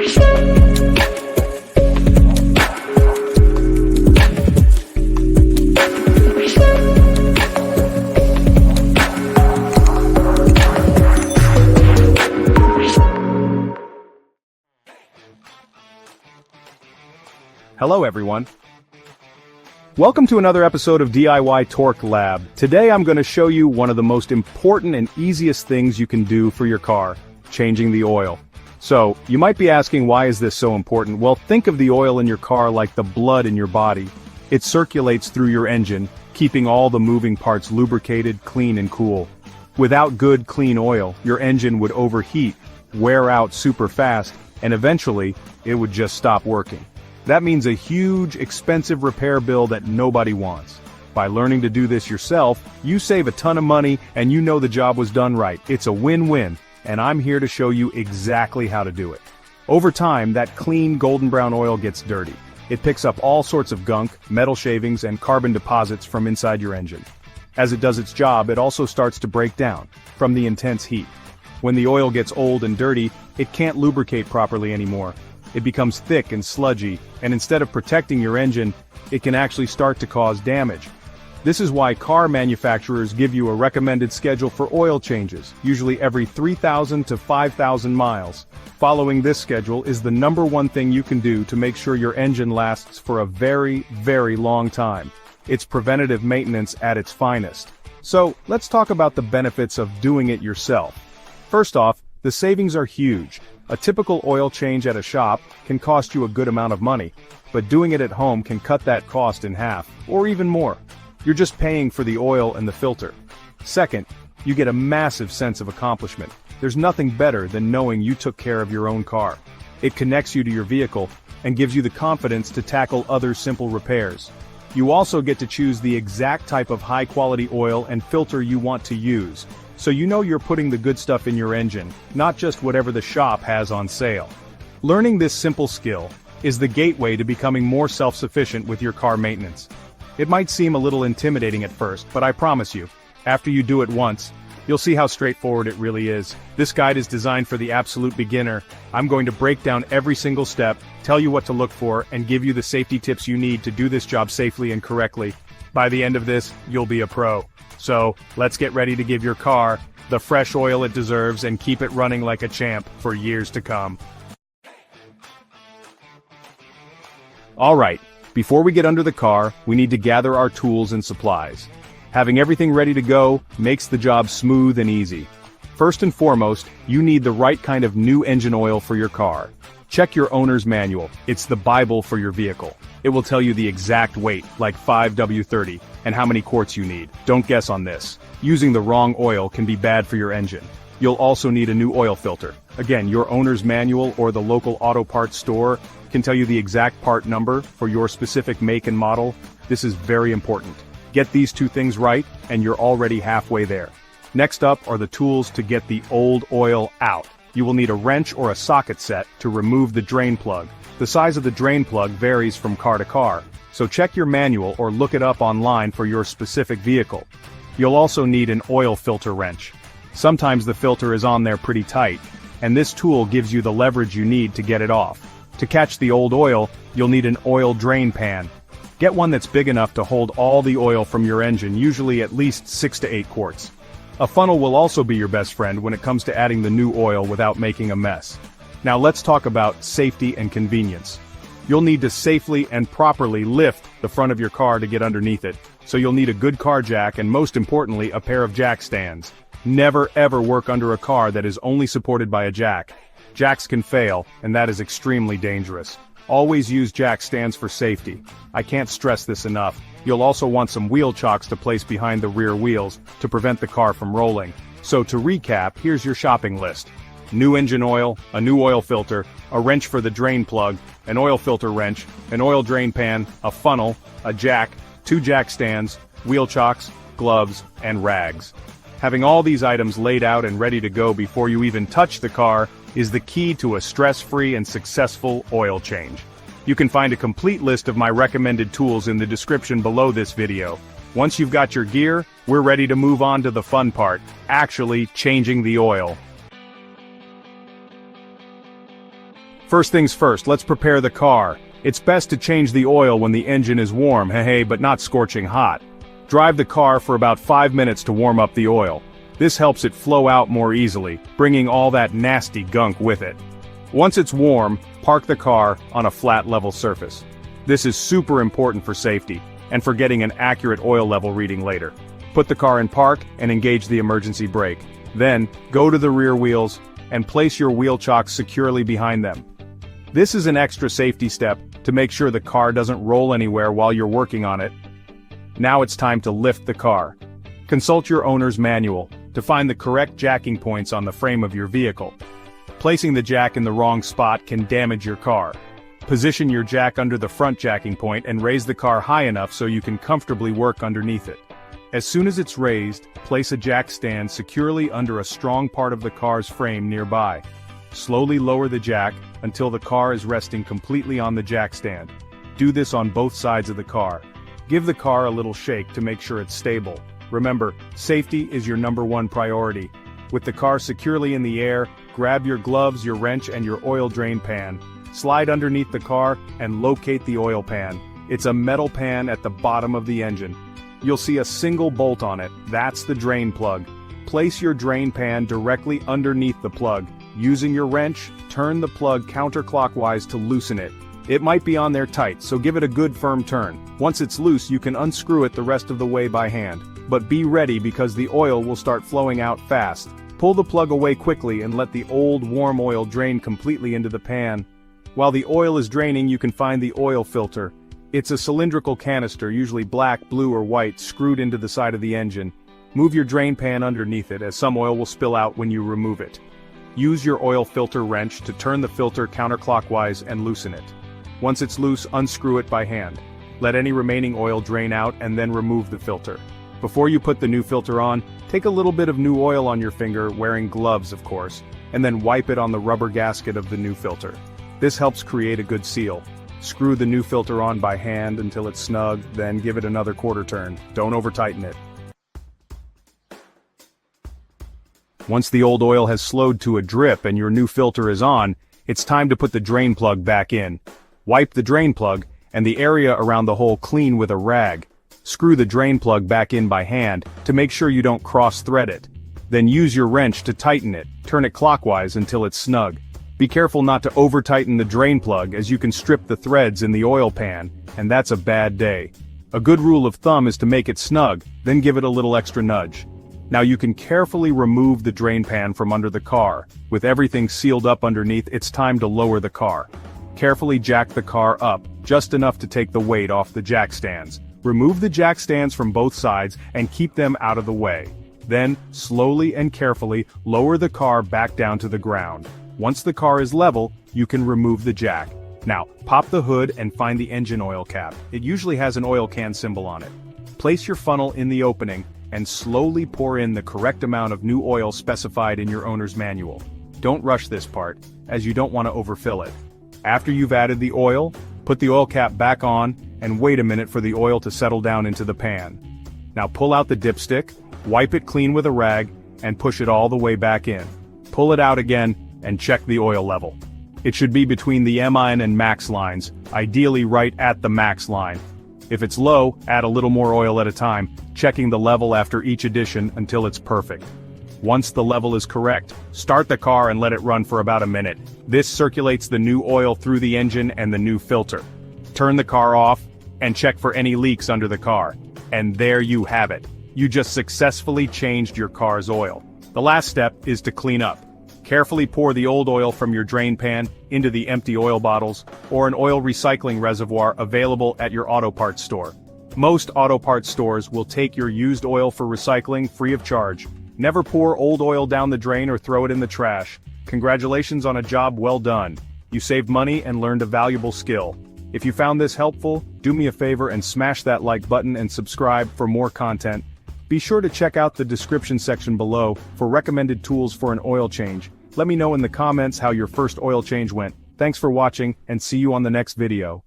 Hello everyone. Welcome to another episode of DIY Torque Lab. Today I'm going to show you one of the most important and easiest things you can do for your car, changing the oil. So, you might be asking, why is this so important? Well, think of the oil in your car like the blood in your body. It circulates through your engine, keeping all the moving parts lubricated, clean and cool. Without good, clean oil, your engine would overheat, wear out super fast, and eventually, it would just stop working. That means a huge, expensive repair bill that nobody wants. By learning to do this yourself, you save a ton of money and you know the job was done right. It's a win-win, and I'm here to show you exactly how to do it. Over time, that clean golden brown oil gets dirty. It picks up all sorts of gunk, metal shavings, and carbon deposits from inside your engine. As it does its job, it also starts to break down from the intense heat. When the oil gets old and dirty, it can't lubricate properly anymore. It becomes thick and sludgy, and instead of protecting your engine, it can actually start to cause damage. This is why car manufacturers give you a recommended schedule for oil changes, usually every 3,000 to 5,000 miles. Following this schedule is the #1 thing you can do to make sure your engine lasts for a very, very long time. It's preventative maintenance at its finest. So, let's talk about the benefits of doing it yourself. First off, the savings are huge. A typical oil change at a shop can cost you a good amount of money, but doing it at home can cut that cost in half, or even more. You're just paying for the oil and the filter. Second, you get a massive sense of accomplishment. There's nothing better than knowing you took care of your own car. It connects you to your vehicle, and gives you the confidence to tackle other simple repairs. You also get to choose the exact type of high-quality oil and filter you want to use. So you know you're putting the good stuff in your engine, not just whatever the shop has on sale. Learning this simple skill is the gateway to becoming more self-sufficient with your car maintenance. It might seem a little intimidating at first, but I promise you, after you do it once, you'll see how straightforward it really is. This guide is designed for the absolute beginner. I'm going to break down every single step, tell you what to look for, and give you the safety tips you need to do this job safely and correctly. By the end of this, you'll be a pro. So, let's get ready to give your car the fresh oil it deserves and keep it running like a champ for years to come. Alright, before we get under the car, we need to gather our tools and supplies. Having everything ready to go makes the job smooth and easy. First and foremost, you need the right kind of new engine oil for your car. Check your owner's manual. It's the Bible for your vehicle. It will tell you the exact weight, like 5W30, and how many quarts you need. Don't guess on this. Using the wrong oil can be bad for your engine. You'll also need a new oil filter. Again, your owner's manual or the local auto parts store can tell you the exact part number for your specific make and model. This is very important. Get these two things right, and you're already halfway there. Next up are the tools to get the old oil out. You will need a wrench or a socket set to remove the drain plug. The size of the drain plug varies from car to car, so check your manual or look it up online for your specific vehicle. You'll also need an oil filter wrench. Sometimes the filter is on there pretty tight, and this tool gives you the leverage you need to get it off. To catch the old oil, you'll need an oil drain pan. Get one that's big enough to hold all the oil from your engine, usually at least 6 to 8 quarts. A funnel will also be your best friend when it comes to adding the new oil without making a mess. Now let's talk about safety and convenience. You'll need to safely and properly lift the front of your car to get underneath it, so you'll need a good car jack and most importantly a pair of jack stands. Never ever work under a car that is only supported by a jack. Jacks can fail, and that is extremely dangerous. Always use jack stands for safety. I can't stress this enough. You'll also want some wheel chocks to place behind the rear wheels to prevent the car from rolling. So to recap, here's your shopping list. New engine oil, a new oil filter, a wrench for the drain plug, an oil filter wrench, an oil drain pan, a funnel, a jack, 2 jack stands, wheel chocks, gloves, and rags. Having all these items laid out and ready to go before you even touch the car is the key to a stress-free and successful oil change. You can find a complete list of my recommended tools in the description below this video. Once you've got your gear, we're ready to move on to the fun part, actually changing the oil. First things first, let's prepare the car. It's best to change the oil when the engine is warm, but not scorching hot. Drive the car for about 5 minutes to warm up the oil. This helps it flow out more easily, bringing all that nasty gunk with it. Once it's warm, park the car on a flat level surface. This is super important for safety, and for getting an accurate oil level reading later. Put the car in park and engage the emergency brake. Then, go to the rear wheels, and place your wheel chocks securely behind them. This is an extra safety step to make sure the car doesn't roll anywhere while you're working on it. Now it's time to lift the car. Consult your owner's manual to find the correct jacking points on the frame of your vehicle. Placing the jack in the wrong spot can damage your car. Position your jack under the front jacking point and raise the car high enough so you can comfortably work underneath it. As soon as it's raised, place a jack stand securely under a strong part of the car's frame nearby. Slowly lower the jack until the car is resting completely on the jack stand. Do this on both sides of the car. Give the car a little shake to make sure it's stable. Remember, safety is your #1 priority. With the car securely in the air, grab your gloves, your wrench, and your oil drain pan. Slide underneath the car and locate the oil pan. It's a metal pan at the bottom of the engine. You'll see a single bolt on it. That's the drain plug. Place your drain pan directly underneath the plug. Using your wrench, turn the plug counterclockwise to loosen it. It might be on there tight, so give it a good firm turn. Once it's loose, you can unscrew it the rest of the way by hand. But be ready because the oil will start flowing out fast. Pull the plug away quickly and let the old warm oil drain completely into the pan. While the oil is draining, you can find the oil filter. It's a cylindrical canister, usually black, blue, or white, screwed into the side of the engine. Move your drain pan underneath it, as some oil will spill out when you remove it. Use your oil filter wrench to turn the filter counterclockwise and loosen it. Once it's loose, unscrew it by hand. Let any remaining oil drain out and then remove the filter. Before you put the new filter on, take a little bit of new oil on your finger, wearing gloves of course, and then wipe it on the rubber gasket of the new filter. This helps create a good seal. Screw the new filter on by hand until it's snug, then give it another quarter turn. Don't over-tighten it. Once the old oil has slowed to a drip and your new filter is on, it's time to put the drain plug back in. Wipe the drain plug, and the area around the hole clean with a rag. Screw the drain plug back in by hand to make sure you don't cross-thread it. Then use your wrench to tighten it, turn it clockwise until it's snug. Be careful not to over-tighten the drain plug, as you can strip the threads in the oil pan, and that's a bad day. A good rule of thumb is to make it snug, then give it a little extra nudge. Now you can carefully remove the drain pan from under the car. With everything sealed up underneath, it's time to lower the car. Carefully jack the car up, just enough to take the weight off the jack stands. Remove the jack stands from both sides and keep them out of the way. Then, slowly and carefully, lower the car back down to the ground. Once the car is level, you can remove the jack. Now, pop the hood and find the engine oil cap. It usually has an oil can symbol on it. Place your funnel in the opening, and slowly pour in the correct amount of new oil specified in your owner's manual. Don't rush this part, as you don't want to overfill it. After you've added the oil, put the oil cap back on, and wait a minute for the oil to settle down into the pan. Now pull out the dipstick, wipe it clean with a rag, and push it all the way back in. Pull it out again, and check the oil level. It should be between the min and max lines, ideally right at the max line. If it's low, add a little more oil at a time, checking the level after each addition until it's perfect. Once the level is correct, start the car and let it run for about a minute. This circulates the new oil through the engine and the new filter. Turn the car off, and check for any leaks under the car. And there you have it. You just successfully changed your car's oil. The last step is to clean up. Carefully pour the old oil from your drain pan into the empty oil bottles, or an oil recycling reservoir available at your auto parts store. Most auto parts stores will take your used oil for recycling free of charge. Never pour old oil down the drain or throw it in the trash. Congratulations on a job well done. You saved money and learned a valuable skill. If you found this helpful, do me a favor and smash that like button and subscribe for more content. Be sure to check out the description section below for recommended tools for an oil change. Let me know in the comments how your first oil change went. Thanks for watching, and see you on the next video.